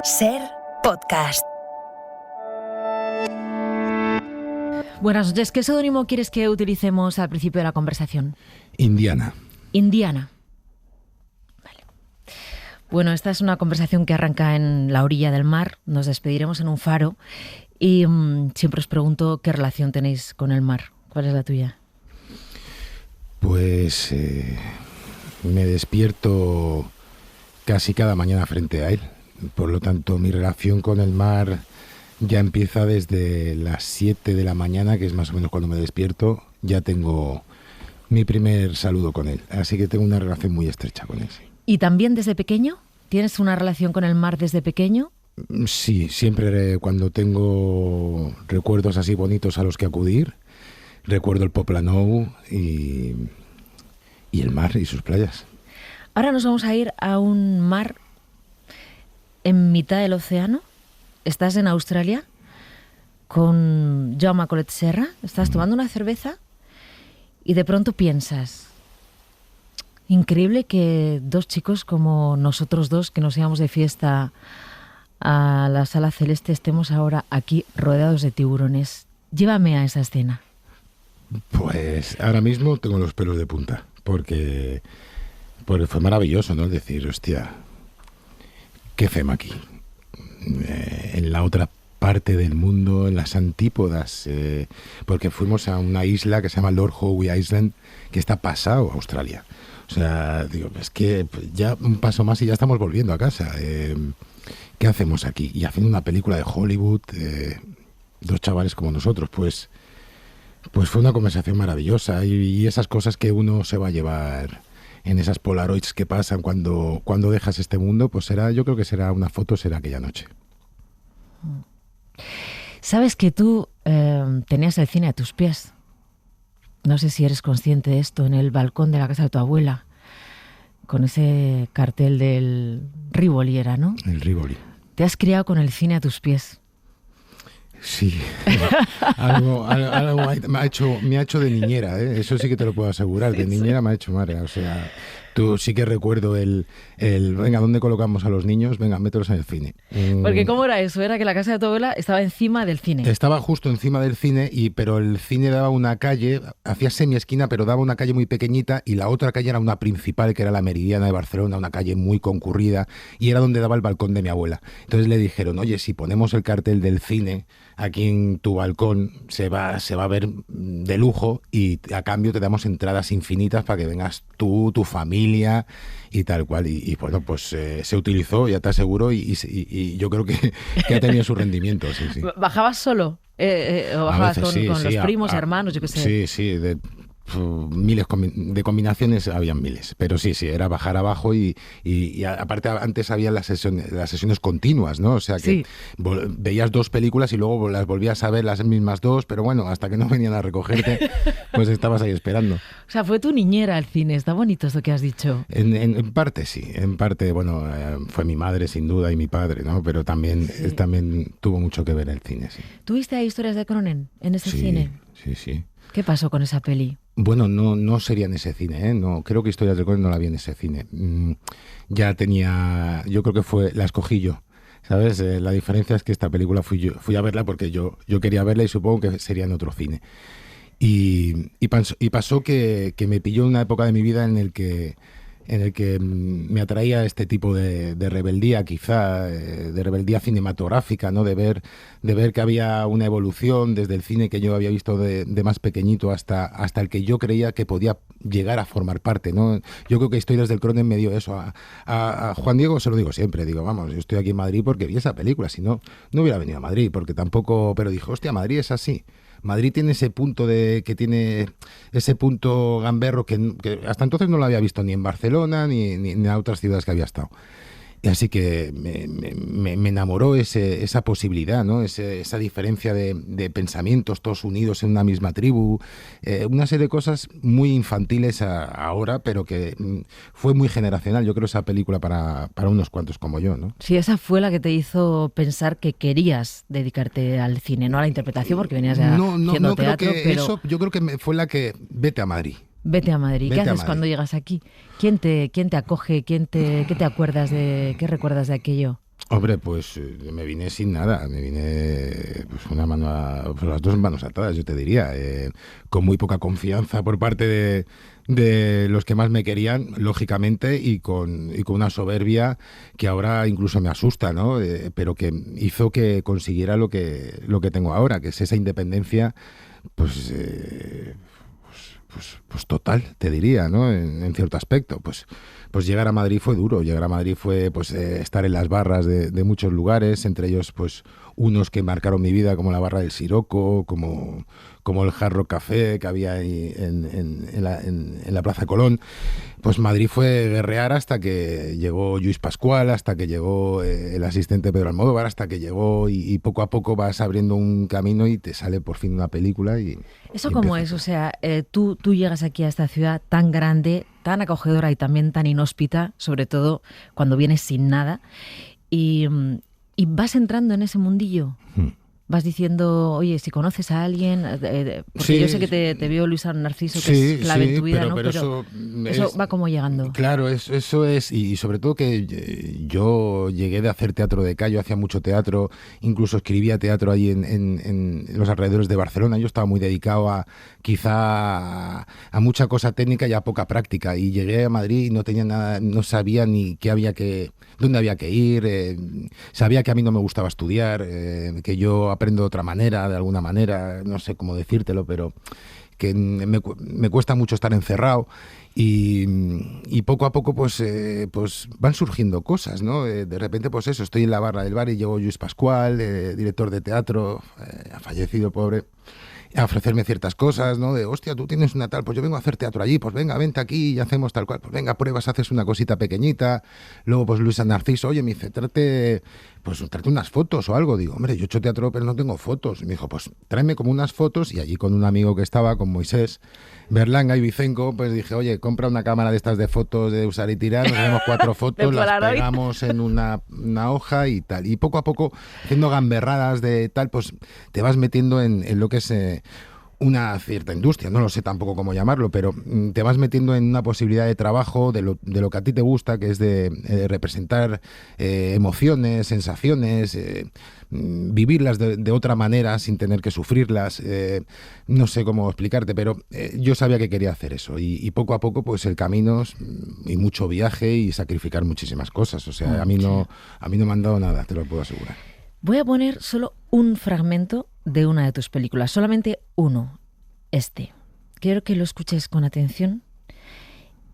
SER Podcast. Buenas noches. ¿Qué seudónimo quieres que utilicemos al principio de la conversación? Indiana. Indiana. Vale. Bueno, esta es una conversación que arranca en la orilla del mar. Nos despediremos en un faro y siempre os pregunto qué relación tenéis con el mar. ¿Cuál es la tuya? Pues me despierto casi cada mañana frente a él. Por lo tanto, mi relación con el mar ya empieza desde las 7 de la mañana, que es más o menos cuando me despierto. Ya tengo mi primer saludo con él. Así que tengo una relación muy estrecha con él. Sí. ¿Y también desde pequeño? ¿Tienes una relación con el mar desde pequeño? Sí, siempre cuando tengo recuerdos así bonitos a los que acudir, recuerdo el Poplanou y el mar y sus playas. Ahora nos vamos a ir a un mar en mitad del océano. Estás en Australia con Jaume Collet Serra, estás tomando una cerveza y de pronto piensas, increíble que dos chicos como nosotros dos, que nos íbamos de fiesta a la Sala Celeste, estemos ahora aquí rodeados de tiburones. Llévame a esa escena. Pues ahora mismo tengo los pelos de punta, porque fue maravilloso, ¿no? Es decir, hostia, qué fema aquí. En la otra parte del mundo, en las antípodas, porque fuimos a una isla que se llama Lord Howe Island, que está pasado a Australia. O sea, digo, es que ya un paso más y ya estamos volviendo a casa. ¿Qué hacemos aquí? Y haciendo una película de Hollywood, dos chavales como nosotros, pues fue una conversación maravillosa y esas cosas que uno se va a llevar en esas Polaroids que pasan cuando dejas este mundo, pues yo creo que será una foto, será aquella noche. Sabes que tú tenías el cine a tus pies. No sé si eres consciente de esto, en el balcón de la casa de tu abuela, con ese cartel del Rivoli era, ¿no? El Rivoli. Te has criado con el cine a tus pies. Sí, algo me ha hecho de niñera, ¿eh? Eso sí que te lo puedo asegurar, de niñera me ha hecho madre, o sea, tú sí que recuerdo el venga, ¿dónde colocamos a los niños? Venga, mételos en el cine. Porque ¿cómo era eso? Era que la casa de tu abuela estaba encima del cine. Estaba justo encima del cine, pero el cine daba una calle, hacía semiesquina, pero daba una calle muy pequeñita y la otra calle era una principal, que era la Meridiana de Barcelona, una calle muy concurrida, y era donde daba el balcón de mi abuela. Entonces le dijeron, oye, si ponemos el cartel del cine aquí en tu balcón, se va a ver de lujo y a cambio te damos entradas infinitas para que vengas tú, tu familia y tal cual. Y bueno, pues se utilizó, ya te aseguro, y yo creo que ha tenido su rendimiento. Sí, sí. ¿Bajabas solo? ¿O bajabas con los primos, hermanos, yo qué sé? Sí, miles de combinaciones, habían miles, pero sí, era bajar abajo y aparte antes había las sesiones continuas, ¿no? O sea que sí, veías dos películas y luego las volvías a ver las mismas dos, pero bueno, hasta que no venían a recogerte, pues estabas ahí esperando. O sea, fue tu niñera el cine, está bonito esto que has dicho. En parte sí, en parte, bueno, fue mi madre sin duda y mi padre, ¿no? Pero también tuvo mucho que ver el cine, sí. ¿Tuviste ahí Historias de Cronen en ese cine? Sí. ¿Qué pasó con esa peli? Bueno, no sería en ese cine, ¿eh? No, creo que Historias de Cronen no la vi en ese cine. Ya tenía, yo creo que la escogí yo, ¿sabes? La diferencia es que esta película fui a verla porque yo quería verla y supongo que sería en otro cine. Y pasó que me pilló en una época de mi vida en el que me atraía este tipo de rebeldía, quizá, de rebeldía cinematográfica, ¿no? De ver que había una evolución desde el cine que yo había visto de más pequeñito hasta el que yo creía que podía llegar a formar parte, ¿no? Yo creo que Historias del Cronen me dio eso. A Juan Diego se lo digo siempre, digo, vamos, yo estoy aquí en Madrid porque vi esa película, si no hubiera venido a Madrid, porque tampoco, pero dijo, hostia, Madrid es así. Madrid tiene ese punto tiene ese punto gamberro que hasta entonces no lo había visto ni en Barcelona ni en otras ciudades que había estado. Y así que me enamoró esa posibilidad, ¿no? Esa diferencia de pensamientos, todos unidos en una misma tribu, una serie de cosas muy infantiles ahora, pero que fue muy generacional, yo creo, esa película para unos cuantos como yo, ¿no? Sí, esa fue la que te hizo pensar que querías dedicarte al cine, no a la interpretación, porque venías ya haciendo teatro, pero... Eso yo creo que fue la que... Vete a Madrid. Vete a Madrid. ¿Qué haces cuando llegas aquí? ¿Quién te acoge? ¿Qué te acuerdas qué recuerdas de aquello? Hombre, pues me vine sin nada, me vine pues pues, las dos manos atadas, yo te diría, con muy poca confianza por parte de los que más me querían, lógicamente, y con una soberbia que ahora incluso me asusta, ¿no? Pero que hizo que consiguiera lo que tengo ahora, que es esa independencia, pues, pues total, te diría, ¿no? En cierto aspecto, pues llegar a Madrid fue duro. Llegar a Madrid fue pues estar en las barras de muchos lugares, entre ellos pues unos que marcaron mi vida, como la barra del Siroco, como el Hard Rock Café que había ahí en la Plaza Colón. Pues Madrid fue guerrear hasta que llegó Lluís Pascual, hasta que llegó el asistente Pedro Almodóvar, hasta que llegó y poco a poco vas abriendo un camino y te sale por fin una película. ¿Eso cómo es? O sea, tú llegas aquí a esta ciudad tan grande, tan acogedora y también tan inhóspita, sobre todo cuando vienes sin nada, y vas entrando en ese mundillo. Vas diciendo, oye, si conoces a alguien, porque Sí, yo sé que te vio Luis Narciso, que es clave en tu vida, ¿no? pero Eso es, va como llegando. claro, eso es, y sobre todo que yo llegué de hacer teatro de calle, hacía mucho teatro, incluso escribía teatro ahí en los alrededores de Barcelona. Yo estaba muy dedicado quizá a mucha cosa técnica y a poca práctica, y llegué a Madrid y no tenía nada, no sabía ni dónde había que ir, sabía que a mí no me gustaba estudiar, que yo aprendo de otra manera, de alguna manera, no sé cómo decírtelo, pero que me cuesta mucho estar encerrado y poco a poco pues van surgiendo cosas, ¿no? De repente pues eso, estoy en la barra del bar y llegó Lluís Pascual, director de teatro, ha fallecido, pobre, a ofrecerme ciertas cosas, ¿no? De, hostia, tú tienes una tal, pues yo vengo a hacer teatro allí, pues venga, vente aquí y hacemos tal cual, pues venga, pruebas, haces una cosita pequeñita. Luego pues Luis Narciso, oye, me dice, trate unas fotos o algo. Digo, hombre, yo he hecho teatro pero no tengo fotos. Y me dijo, pues tráeme como unas fotos, y allí con un amigo que estaba, con Moisés Berlanga y Vicenco, pues dije, oye, compra una cámara de estas de fotos de usar y tirar, nos hacemos 4 fotos, las pegamos en una hoja y tal. Y poco a poco, haciendo gamberradas de tal, pues te vas metiendo en lo que es una cierta industria, no lo sé tampoco cómo llamarlo, pero te vas metiendo en una posibilidad de trabajo de lo que a ti te gusta, que es de representar emociones, sensaciones, vivirlas de otra manera sin tener que sufrirlas. No sé cómo explicarte, pero yo sabía que quería hacer eso, y poco a poco pues el camino y mucho viaje y sacrificar muchísimas cosas. O sea, a mí no me han dado nada, te lo puedo asegurar. Voy a poner solo un fragmento de una de tus películas, solamente uno, este. Quiero que lo escuches con atención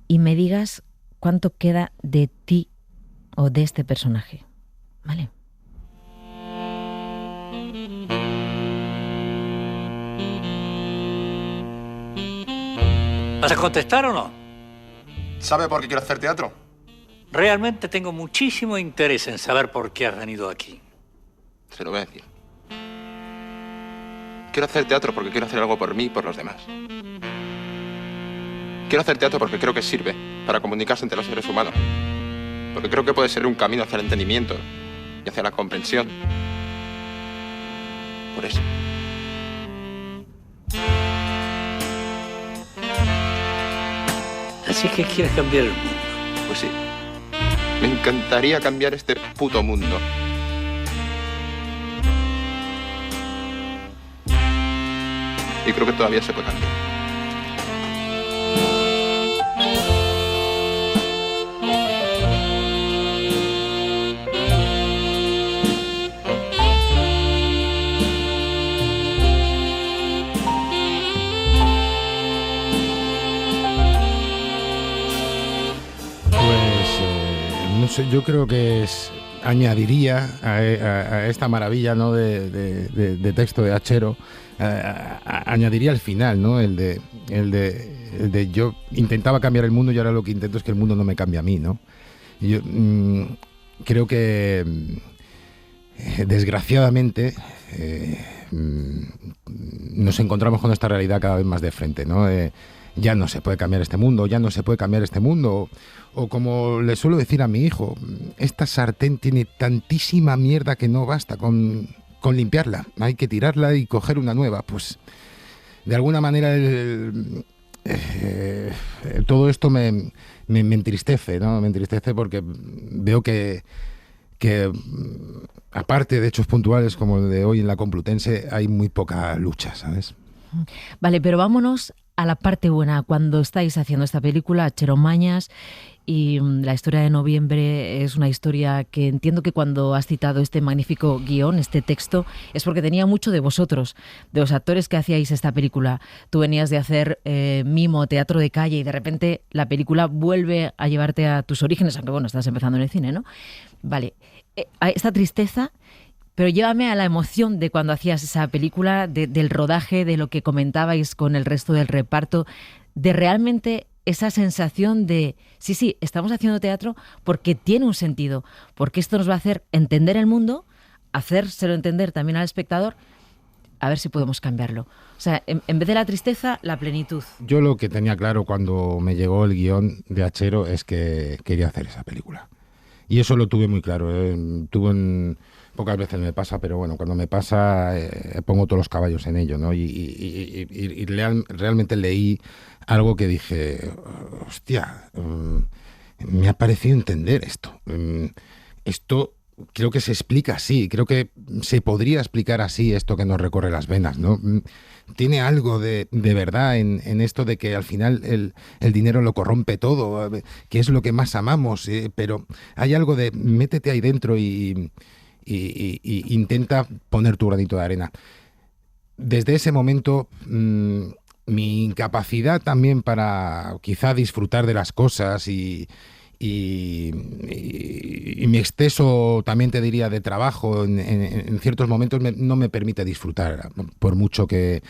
y me digas cuánto queda de ti o de este personaje, ¿vale? ¿Vas a contestar o no? ¿Sabe por qué quiero hacer teatro? Realmente tengo muchísimo interés en saber por qué has venido aquí. Se lo voy a decir. Quiero hacer teatro porque quiero hacer algo por mí y por los demás. Quiero hacer teatro porque creo que sirve para comunicarse entre los seres humanos. Porque creo que puede ser un camino hacia el entendimiento y hacia la comprensión. Por eso. Así que quieres cambiar el mundo. Pues sí. Me encantaría cambiar este puto mundo. Y creo que todavía se puede cambiar. No sé, yo creo que añadiría a esta maravilla, ¿no? de texto de Hachero, añadiría el final, ¿no? El de yo intentaba cambiar el mundo y ahora lo que intento es que el mundo no me cambie a mí, ¿no? Y yo creo que desgraciadamente nos encontramos con esta realidad cada vez más de frente, ¿no? Ya no se puede cambiar este mundo, o como le suelo decir a mi hijo, esta sartén tiene tantísima mierda que no basta con limpiarla, hay que tirarla y coger una nueva. Pues de alguna manera todo esto me entristece, ¿no? Me entristece porque veo que que aparte de hechos puntuales como el de hoy en la Complutense, hay muy poca lucha, ¿sabes? Vale, pero vámonos a la parte buena. Cuando estáis haciendo esta película, Txero Mañas, y la historia de noviembre es una historia que entiendo que cuando has citado este magnífico guión, este texto, es porque tenía mucho de vosotros, de los actores que hacíais esta película. Tú venías de hacer mimo, teatro de calle, y de repente la película vuelve a llevarte a tus orígenes, aunque bueno, estás empezando en el cine, ¿no? Vale, esta tristeza... Pero llévame a la emoción de cuando hacías esa película, del rodaje, de lo que comentabais con el resto del reparto, de realmente esa sensación de, sí, estamos haciendo teatro porque tiene un sentido, porque esto nos va a hacer entender el mundo, hacérselo entender también al espectador, a ver si podemos cambiarlo. O sea, en vez de la tristeza, la plenitud. Yo lo que tenía claro cuando me llegó el guión de Txero es que quería hacer esa película. Y eso lo tuve muy claro. Pocas veces me pasa, pero bueno, cuando me pasa pongo todos los caballos en ello, ¿no? Y realmente leí algo que dije, hostia, me ha parecido entender esto. Esto creo que se explica así, creo que se podría explicar así esto que nos recorre las venas, ¿no? Tiene algo de verdad en esto de que al final el dinero lo corrompe todo, que es lo que más amamos, pero hay algo de métete ahí dentro y intenta poner tu granito de arena. Desde ese momento, mi incapacidad también para quizá disfrutar de las cosas y mi exceso, también te diría, de trabajo en ciertos momentos no me permite disfrutar, por mucho que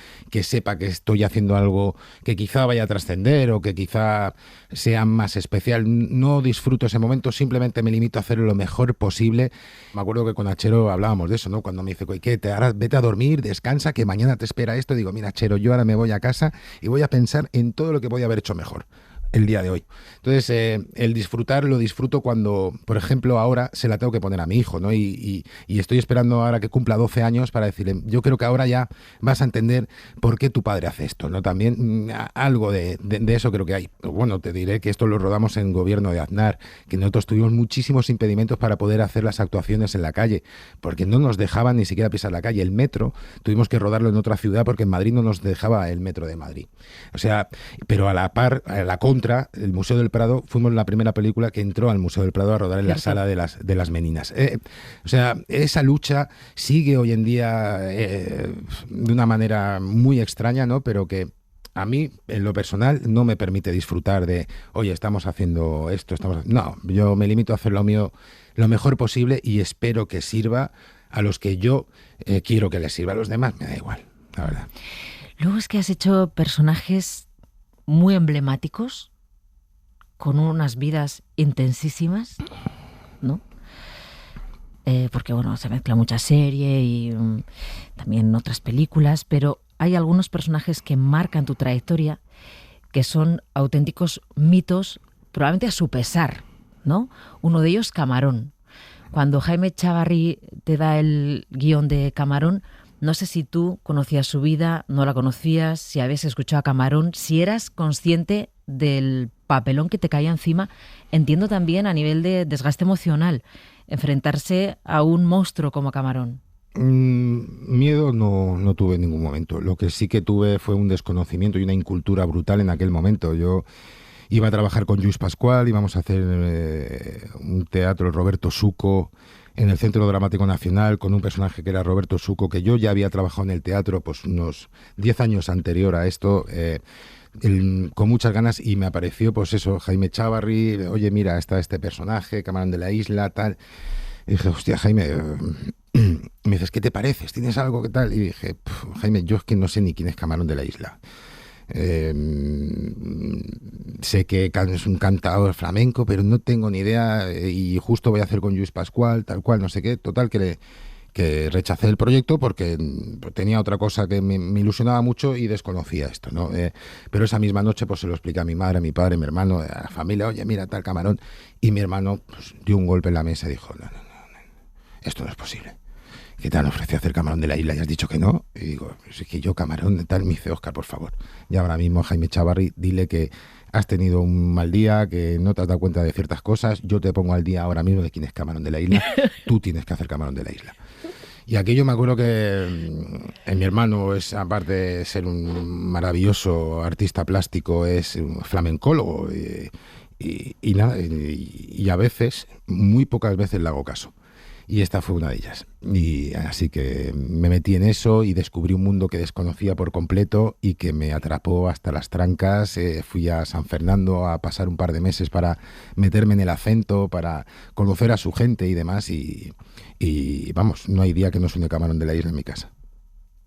sepa que estoy haciendo algo que quizá vaya a trascender o que quizá sea más especial. No disfruto ese momento, simplemente me limito a hacer lo mejor posible. Me acuerdo que con Txero hablábamos de eso, ¿no? Cuando me dice, ¿qué? Ahora vete a dormir, descansa, que mañana te espera esto. Digo, mira, Txero, yo ahora me voy a casa y voy a pensar en todo lo que voy a haber hecho mejor el día de hoy. Entonces, el disfrutar lo disfruto cuando, por ejemplo, ahora se la tengo que poner a mi hijo, ¿no? Y estoy esperando ahora que cumpla 12 años para decirle, yo creo que ahora ya vas a entender por qué tu padre hace esto, ¿no? También algo de eso creo que hay. Bueno, te diré que esto lo rodamos en Gobierno de Aznar, que nosotros tuvimos muchísimos impedimentos para poder hacer las actuaciones en la calle, porque no nos dejaban ni siquiera pisar la calle. El metro tuvimos que rodarlo en otra ciudad porque en Madrid no nos dejaba el metro de Madrid. O sea, pero a la par, a la contra, el Museo del Prado, fuimos la primera película que entró al Museo del Prado a rodar en la sala de las Meninas. O sea, esa lucha sigue hoy en día de una manera muy extraña, ¿no? Pero que a mí, en lo personal, no me permite disfrutar de, oye, estamos haciendo esto, No, yo me limito a hacer lo mío lo mejor posible y espero que sirva a los que yo quiero que les sirva. A los demás me da igual, la verdad. Luego es que has hecho personajes muy emblemáticos, con unas vidas intensísimas, ¿no? Porque, bueno, se mezcla mucha serie y también otras películas, pero hay algunos personajes que marcan tu trayectoria que son auténticos mitos, probablemente a su pesar, ¿no? Uno de ellos, Camarón. Cuando Jaime Echavarri te da el guión de Camarón, no sé si tú conocías su vida, no la conocías, si habías escuchado a Camarón, si eras consciente del papelón que te caía encima. Entiendo también a nivel de desgaste emocional, enfrentarse a un monstruo como Camarón. Miedo no tuve en ningún momento. Lo que sí que tuve fue un desconocimiento y una incultura brutal en aquel momento. Yo iba a trabajar con Lluís Pascual, íbamos a hacer un teatro, el Roberto Suco, en el Centro Dramático Nacional, con un personaje que era Roberto Suco, que yo ya había trabajado en el teatro pues unos 10 años anterior a esto, con muchas ganas, y me apareció pues eso, Jaime Echavarri, oye, mira, está este personaje, Camarón de la Isla, tal. Y dije, hostia, Jaime, me dices, ¿qué te pareces? ¿Tienes algo que tal? Y dije, Jaime, yo es que no sé ni quién es Camarón de la Isla. Sé que es un cantador flamenco, pero no tengo ni idea, y justo voy a hacer con Lluís Pascual, tal cual, no sé qué. Total, que rechacé el proyecto porque tenía otra cosa que me ilusionaba mucho y desconocía esto, ¿no? Pero esa misma noche pues se lo expliqué a mi madre, a mi padre, a mi hermano, a la familia, oye, mira, tal Camarón. Y mi hermano pues dio un golpe en la mesa y dijo, no, esto no es posible. ¿qué te han ofrecido hacer Camarón de la Isla? ¿Y has dicho que no? Y digo, pues es que yo Camarón de tal, me dice, Óscar, por favor. Y ahora mismo Jaime Chavarri, dile que has tenido un mal día, que no te has dado cuenta de ciertas cosas, yo te pongo al día ahora mismo de quién es Camarón de la Isla, tú tienes que hacer Camarón de la Isla. Y aquello me acuerdo que mi hermano es, aparte de ser un maravilloso artista plástico, es un flamencólogo y a veces, muy pocas veces le hago caso. Y esta fue una de ellas. Y así que me metí en eso y descubrí un mundo que desconocía por completo y que me atrapó hasta las trancas. Fui a San Fernando a pasar un par de meses para meterme en el acento, para conocer a su gente y demás. Y vamos, no hay día que no suene Camarón de la Isla en mi casa.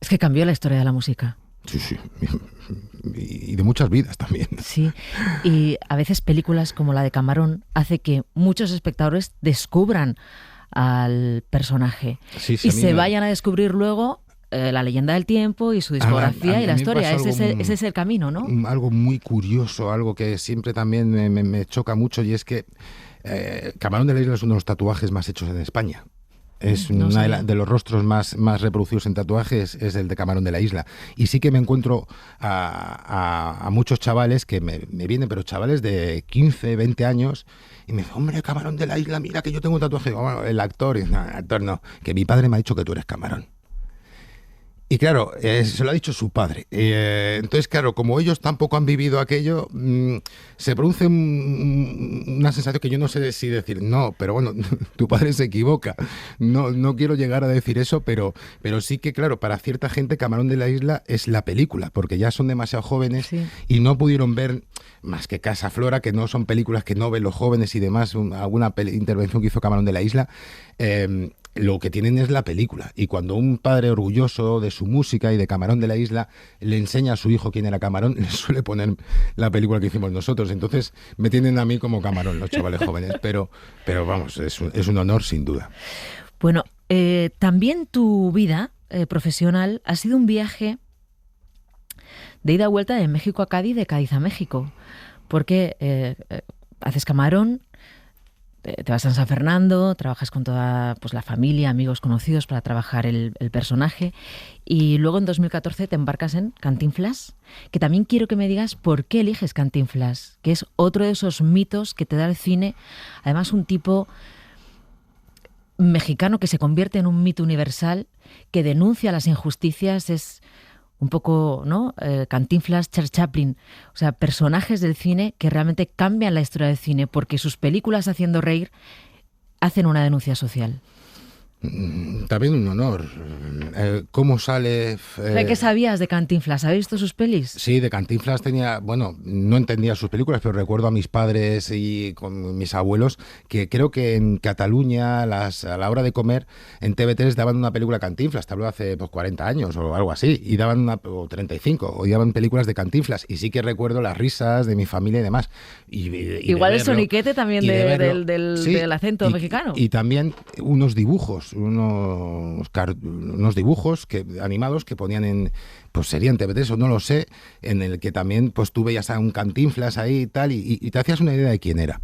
Es que cambió la historia de la música. Sí, sí. Y de muchas vidas también. Sí, y a veces películas como la de Camarón hace que muchos espectadores descubran al personaje y se vayan a descubrir luego la leyenda del tiempo y su discografía y la historia. Ese es el camino, ¿no? Algo muy curioso, algo que siempre también me choca mucho, y es que Camarón de la Isla es uno de los tatuajes más hechos en España. Es uno de los rostros más reproducidos en tatuajes, es el de Camarón de la Isla. Y sí que me encuentro a muchos chavales que me vienen, pero chavales de 15, 20 años, y me dicen, hombre, Camarón de la Isla, mira que yo tengo un tatuaje. Bueno, el actor, no, el actor no, que mi padre me ha dicho que tú eres Camarón. Y claro, se lo ha dicho su padre. Entonces, claro, como ellos tampoco han vivido aquello, se produce una sensación que yo no sé si decir, no, pero bueno, tu padre se equivoca. No quiero llegar a decir eso, pero sí que, claro, para cierta gente Camarón de la Isla es la película, porque ya son demasiado jóvenes, sí, y no pudieron ver más que Casa Flora, que no son películas que no ven los jóvenes y demás, alguna intervención que hizo Camarón de la Isla. Lo que tienen es la película, y cuando un padre orgulloso de su música y de Camarón de la Isla le enseña a su hijo quién era Camarón, le suele poner la película que hicimos nosotros. Entonces me tienen a mí como Camarón los chavales jóvenes, pero vamos, es un honor sin duda. Bueno, también tu vida profesional ha sido un viaje de ida y vuelta de México a Cádiz, de Cádiz a México, porque haces Camarón, te vas a San Fernando, trabajas con toda la familia, amigos, conocidos para trabajar el personaje, y luego en 2014 te embarcas en Cantinflas, que también quiero que me digas por qué eliges Cantinflas, que es otro de esos mitos que te da el cine, además un tipo mexicano que se convierte en un mito universal, que denuncia las injusticias, es un poco, ¿no? Cantinflas, Charles Chaplin, o sea, personajes del cine que realmente cambian la historia del cine porque sus películas haciendo reír hacen una denuncia social. También un honor. ¿Cómo sale? ¿Qué sabías de Cantinflas? ¿Has visto sus pelis? Sí, de Cantinflas no entendía sus películas, pero recuerdo a mis padres y con mis abuelos que creo que en Cataluña a la hora de comer en TV3 daban una película Cantinflas, te hablo hace 40 años o algo así, y daban o 35, o daban películas de Cantinflas, y sí que recuerdo las risas de mi familia y demás. Igual el soniquete también del acento mexicano. Y también unos dibujos dibujos animados que ponían serían TV3 o no lo sé, en el que también tú veías a un Cantinflas ahí y tal, y te hacías una idea de quién era.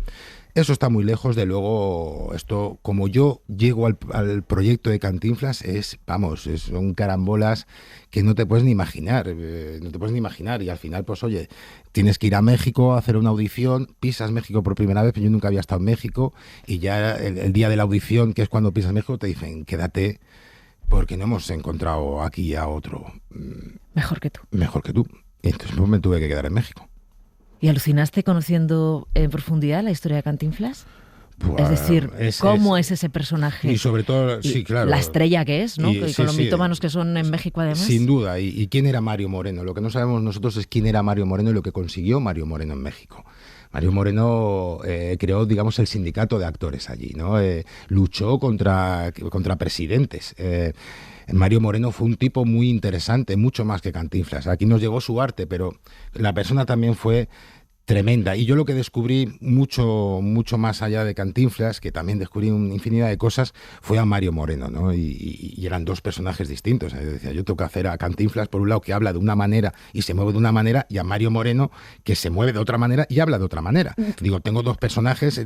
Eso está muy lejos, de luego, esto, como yo llego al proyecto de Cantinflas, son carambolas que no te puedes ni imaginar, y al final, oye, tienes que ir a México a hacer una audición, pisas México por primera vez, pero yo nunca había estado en México, y ya el día de la audición, que es cuando pisas México, te dicen, quédate, porque no hemos encontrado aquí a otro mejor que tú. Y entonces me tuve que quedar en México. ¿Y alucinaste conociendo en profundidad la historia de Cantinflas? Es decir, ¿cómo es ese personaje? Y sobre todo, sí, claro. La estrella que es, ¿no? Con los mitómanos que son en México, además. Sin duda. ¿Y quién era Mario Moreno? Lo que no sabemos nosotros es quién era Mario Moreno y lo que consiguió Mario Moreno en México. Mario Moreno creó, digamos, el sindicato de actores allí, ¿no? Luchó contra presidentes. Mario Moreno fue un tipo muy interesante, mucho más que Cantinflas. Aquí nos llegó su arte, pero la persona también fue tremenda. Y yo lo que descubrí mucho más allá de Cantinflas, que también descubrí una infinidad de cosas, fue a Mario Moreno, ¿no? Y eran dos personajes distintos. Yo decía, yo tengo que hacer a Cantinflas, por un lado, que habla de una manera y se mueve de una manera, y a Mario Moreno, que se mueve de otra manera y habla de otra manera. Digo, tengo dos personajes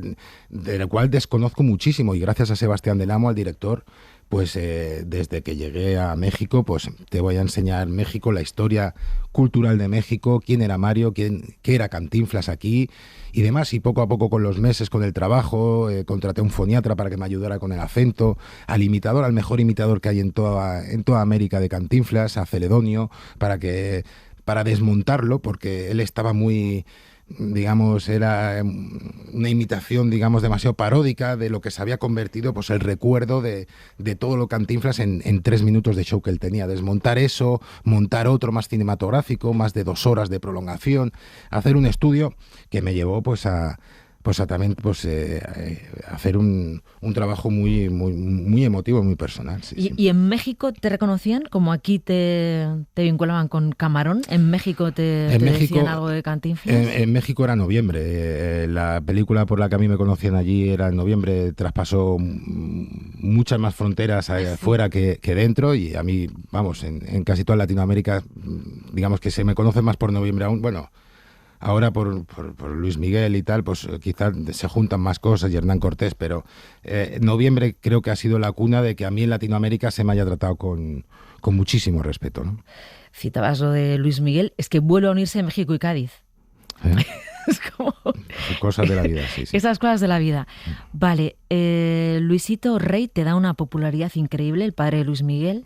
del cual desconozco muchísimo, y gracias a Sebastián Del Amo, al director, pues desde que llegué a México, pues te voy a enseñar México, la historia cultural de México, quién era Mario, qué era Cantinflas aquí y demás. Y poco a poco con los meses, con el trabajo, contraté a un foniatra para que me ayudara con el acento, al imitador, al mejor imitador que hay en toda América de Cantinflas, a Celedonio, para desmontarlo, porque él estaba muy... digamos, era una imitación, digamos, demasiado paródica de lo que se había convertido, pues el recuerdo de todo lo Cantinflas en 3 minutos de show que él tenía. Desmontar eso, montar otro más cinematográfico, más de 2 horas de prolongación, hacer un estudio que me llevó pues a también hacer un trabajo muy, muy, muy emotivo, muy personal. Sí. ¿Y en México te reconocían? Como aquí te vinculaban con Camarón, ¿en México te decían algo de Cantinflas? En México era noviembre. La película por la que a mí me conocían allí era en noviembre, traspasó muchas más fronteras afuera que dentro, y a mí, vamos, en casi toda Latinoamérica, digamos que se me conoce más por noviembre aún. Bueno, ahora por Luis Miguel y tal, pues quizás se juntan más cosas, y Hernán Cortés, pero noviembre creo que ha sido la cuna de que a mí en Latinoamérica se me haya tratado con muchísimo respeto, ¿no? Citabas lo de Luis Miguel, es que vuelve a unirse México y Cádiz. Es como... cosas de la vida, sí. Esas cosas de la vida. Vale, Luisito Rey te da una popularidad increíble, el padre de Luis Miguel.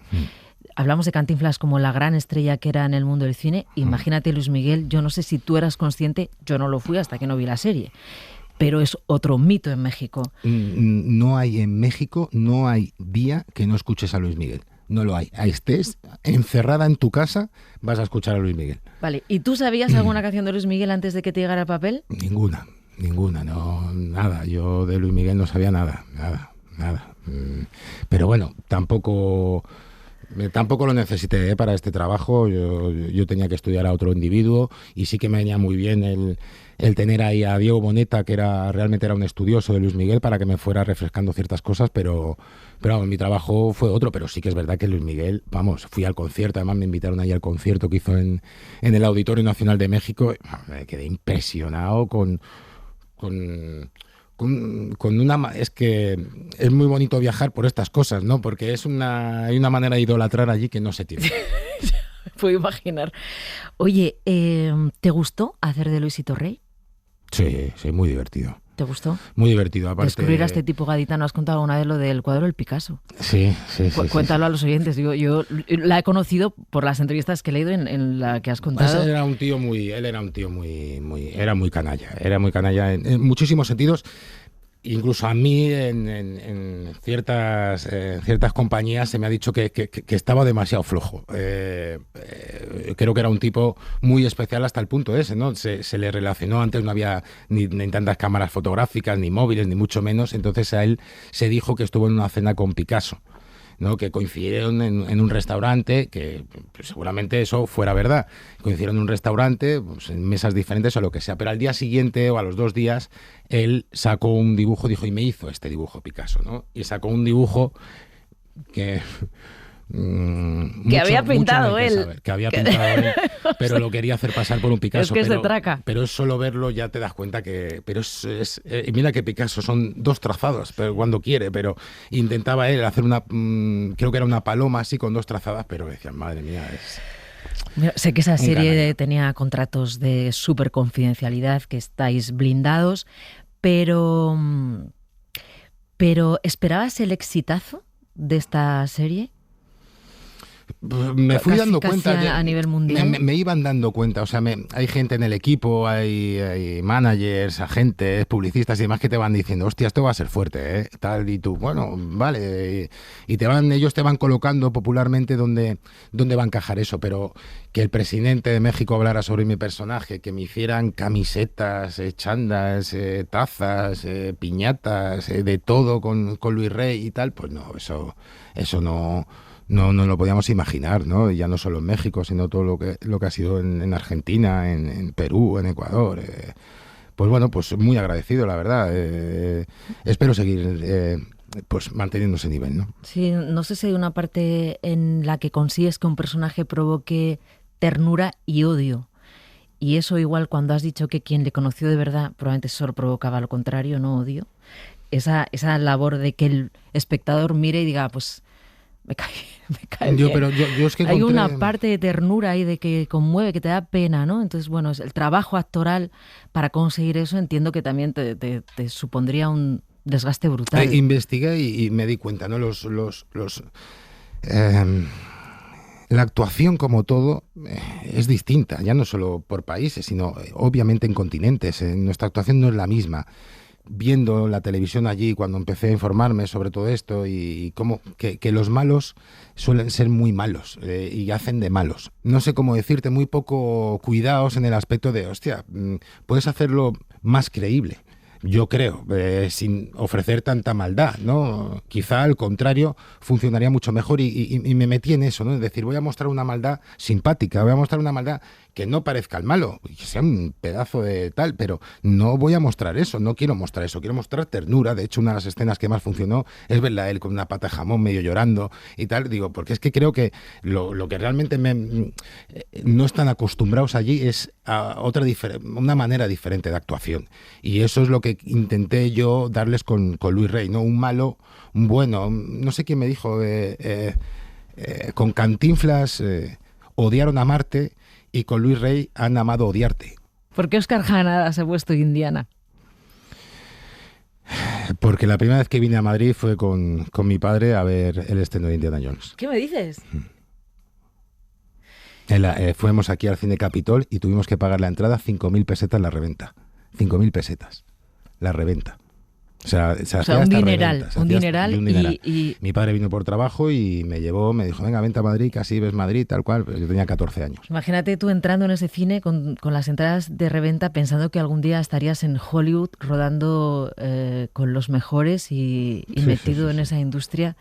Hablamos de Cantinflas como la gran estrella que era en el mundo del cine. Imagínate Luis Miguel, yo no sé si tú eras consciente, yo no lo fui hasta que no vi la serie, pero es otro mito en México. No hay en México, no hay día que no escuches a Luis Miguel. No lo hay. Estés encerrada en tu casa, vas a escuchar a Luis Miguel. Vale, ¿y tú sabías alguna canción de Luis Miguel antes de que te llegara el papel? Ninguna, no, nada. Yo de Luis Miguel no sabía nada. Pero bueno, tampoco lo necesité para este trabajo. Yo tenía que estudiar a otro individuo, y sí que me venía muy bien el tener ahí a Diego Boneta, que realmente era un estudioso de Luis Miguel, para que me fuera refrescando ciertas cosas, pero vamos, mi trabajo fue otro. Pero sí que es verdad que Luis Miguel, vamos, fui al concierto, además me invitaron ahí al concierto que hizo en el Auditorio Nacional de México. Me quedé impresionado con una... Es que es muy bonito viajar por estas cosas, ¿no? Porque hay una manera de idolatrar allí que no se tiene. Puedo imaginar. Oye, ¿te gustó hacer de Luisito Rey? Sí, muy divertido. ¿Te gustó? Muy divertido, aparte. Descubrir a este tipo gaditano. Has contado una vez lo del cuadro del Picasso. Sí. Cuéntalo a los oyentes. Yo la he conocido por las entrevistas que he leído en la que has contado. Pues él era un tío muy canalla en muchísimos sentidos. Incluso a mí en ciertas compañías se me ha dicho que estaba demasiado flojo. Creo que era un tipo muy especial hasta el punto ese, ¿no? Se le relacionó, antes no había ni tantas cámaras fotográficas, ni móviles, ni mucho menos. Entonces a él se dijo que estuvo en una cena con Picasso, ¿no? Que coincidieron en un restaurante, que pues, seguramente eso fuera verdad. Coincidieron en un restaurante, pues, en mesas diferentes o lo que sea, pero al día siguiente o a los 2 días él sacó un dibujo, dijo, y me hizo este dibujo Picasso, ¿no? Y sacó un dibujo que... que había pintado él. Que había pintado él, pero lo quería hacer pasar por un Picasso. Es que es de traca. Pero es solo verlo ya te das cuenta que... Pero y mira que Picasso son 2 trazados, pero cuando quiere, pero intentaba él hacer una... creo que era una paloma así con 2 trazadas, pero decían, madre mía, sé que esa serie tenía contratos de súper confidencialidad, que estáis blindados, pero ¿esperabas el exitazo de esta serie? Me fui dando cuenta a nivel mundial. Me iban dando cuenta, o sea, hay gente en el equipo, hay managers, agentes, publicistas y demás que te van diciendo, hostia, esto va a ser fuerte, tal, y tú, bueno, vale, y ellos te van colocando popularmente dónde va a encajar eso. Pero que el presidente de México hablara sobre mi personaje, que me hicieran camisetas, chandas, tazas, piñatas, de todo con Luis Rey y tal, pues no, eso no lo podíamos imaginar, ¿no? Ya no solo en México, sino todo lo que ha sido en Argentina, en Perú, en Ecuador. Pues bueno, pues muy agradecido, la verdad. Espero seguir pues manteniendo ese nivel, ¿no? Sí, no sé si hay una parte en la que consigues que un personaje provoque ternura y odio. Y eso igual cuando has dicho que quien le conoció de verdad probablemente solo provocaba lo contrario, no odio. Esa labor de que el espectador mire y diga, pues me cae bien. Pero yo es que hay una parte de ternura ahí de que conmueve, que te da pena, ¿no? Entonces, bueno, el trabajo actoral para conseguir eso entiendo que también te supondría un desgaste brutal. Investigué y me di cuenta, ¿no? La actuación, como todo, es distinta, ya no solo por países, sino obviamente en continentes. Nuestra actuación no es la misma. Viendo la televisión allí, cuando empecé a informarme sobre todo esto y cómo que los malos suelen ser muy malos y hacen de malos. No sé cómo decirte, muy poco cuidados en el aspecto de, hostia, puedes hacerlo más creíble. Yo creo, sin ofrecer tanta maldad, ¿no? Quizá al contrario funcionaría mucho mejor y me metí en eso, ¿no? Es decir, voy a mostrar una maldad simpática, voy a mostrar una maldad que no parezca el malo, que sea un pedazo de tal, pero no voy a mostrar eso, no quiero mostrar eso, quiero mostrar ternura. De hecho, una de las escenas que más funcionó es verla a él con una pata de jamón medio llorando y tal, digo, porque es que creo que lo que realmente no están acostumbrados allí es a una manera diferente de actuación, y eso es lo que intenté yo darles con Luis Rey, ¿no? Un malo, un bueno, no sé quién me dijo, con Cantinflas odiaron a Marte y con Luis Rey han amado odiarte. ¿Por qué Óscar Janada se ha puesto Indiana? Porque la primera vez que vine a Madrid fue con mi padre a ver el estreno de Indiana Jones. ¿Qué me dices? Fuimos aquí al Cine Capitol y tuvimos que pagar la entrada 5.000 pesetas la reventa. 5.000 pesetas la reventa. O sea, un dineral. Un dineral. Y mi padre vino por trabajo y me dijo, venga, vente a Madrid, que así ves Madrid, tal cual. Yo tenía 14 años. Imagínate tú entrando en ese cine con las entradas de reventa pensando que algún día estarías en Hollywood rodando con los mejores y metido en esa industria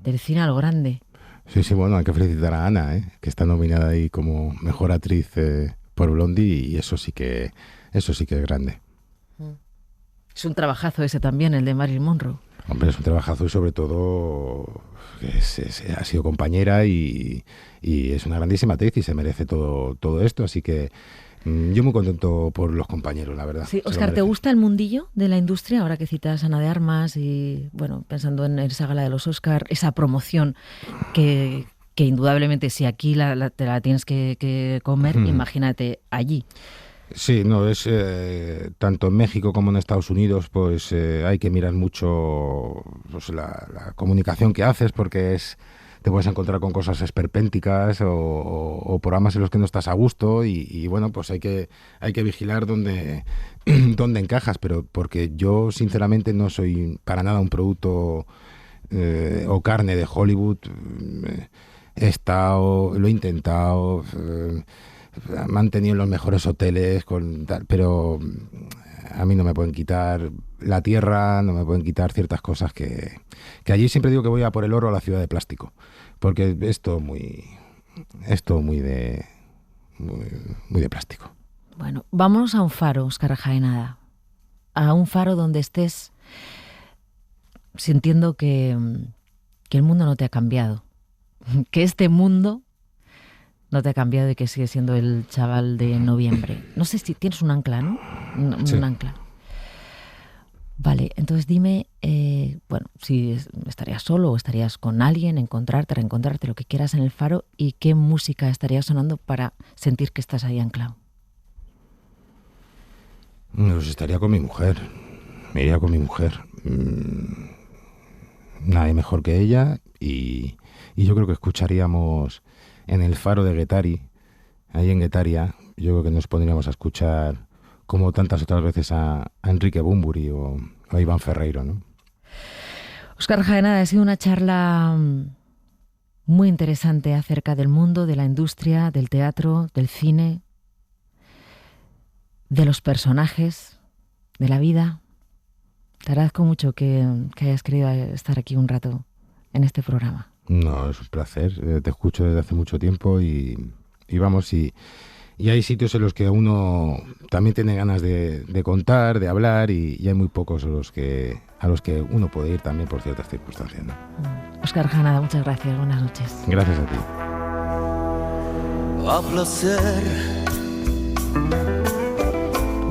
del cine a lo grande. Sí, bueno, hay que felicitar a Ana, que está nominada ahí como mejor actriz por Blondie, y eso sí que es grande. Es un trabajazo ese también, el de Marilyn Monroe. Hombre, es un trabajazo y sobre todo ha sido compañera y es una grandísima actriz y se merece todo esto, así que yo muy contento por los compañeros, la verdad. Sí, Óscar, ¿te gusta el mundillo de la industria? Ahora que citas Ana de Armas y, bueno, pensando en esa gala de los Óscar, esa promoción que indudablemente si aquí te la tienes que comer, imagínate allí. Sí, no, es tanto en México como en Estados Unidos, pues hay que mirar mucho pues, la comunicación que haces, porque te puedes encontrar con cosas esperpénticas o programas en los que no estás a gusto y bueno, pues hay que vigilar dónde encajas, pero porque yo sinceramente no soy para nada un producto o carne de Hollywood. Lo he intentado, me han tenido en los mejores hoteles, pero a mí no me pueden quitar la tierra, no me pueden quitar ciertas cosas que allí siempre digo que voy a por el oro a la ciudad de plástico, porque es todo muy de plástico. Bueno, vamos a un faro, Óscar Jaenada, a un faro donde estés sintiendo que el mundo no te ha cambiado, que este mundo no te ha cambiado y que sigue siendo el chaval de noviembre. No sé si tienes un ancla, ¿no? Sí. Un ancla. Vale, entonces dime, si estarías solo o estarías con alguien, encontrarte, reencontrarte, lo que quieras en el faro, y qué música estaría sonando para sentir que estás ahí anclado. Pues estaría con mi mujer. Me iría con mi mujer. Nadie mejor que ella y yo creo que escucharíamos en el faro de Guetari, ahí en Guetaria, yo creo que nos pondríamos a escuchar como tantas otras veces a Enrique Bunbury o a Iván Ferreiro, ¿no? Óscar Jaenada, ha sido una charla muy interesante acerca del mundo, de la industria, del teatro, del cine, de los personajes, de la vida. Te agradezco mucho que hayas querido estar aquí un rato en este programa. No, es un placer. Te escucho desde hace mucho tiempo y vamos, y hay sitios en los que uno también tiene ganas de contar, de hablar, y hay muy pocos a los que uno puede ir también por ciertas circunstancias, ¿no? Óscar Jaenada, muchas gracias. Buenas noches. Gracias a ti. A placer,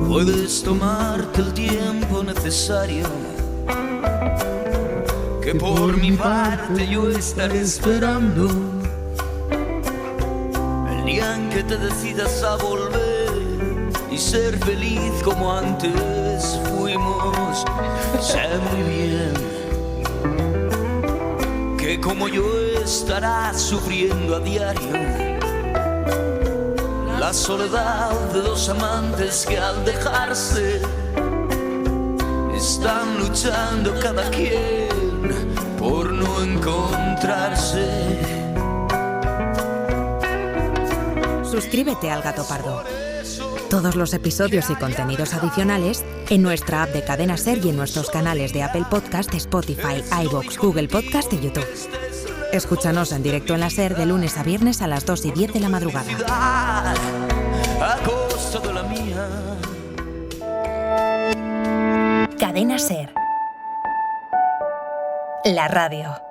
puedes tomarte el tiempo necesario. que por mi parte yo estaré esperando el día en que te decidas a volver y ser feliz como antes fuimos. Sé muy bien que como yo estarás sufriendo a diario la soledad de dos amantes que al dejarse están luchando cada quien por no encontrarse. Suscríbete al Gato Pardo. Todos los episodios y contenidos adicionales en nuestra app de Cadena Ser y en nuestros canales de Apple Podcast, Spotify, iVoox, Google Podcast y YouTube. Escúchanos en directo en la Ser de lunes a viernes a las 2:10 de la madrugada. A costa de la mía. Cadena Ser. La radio.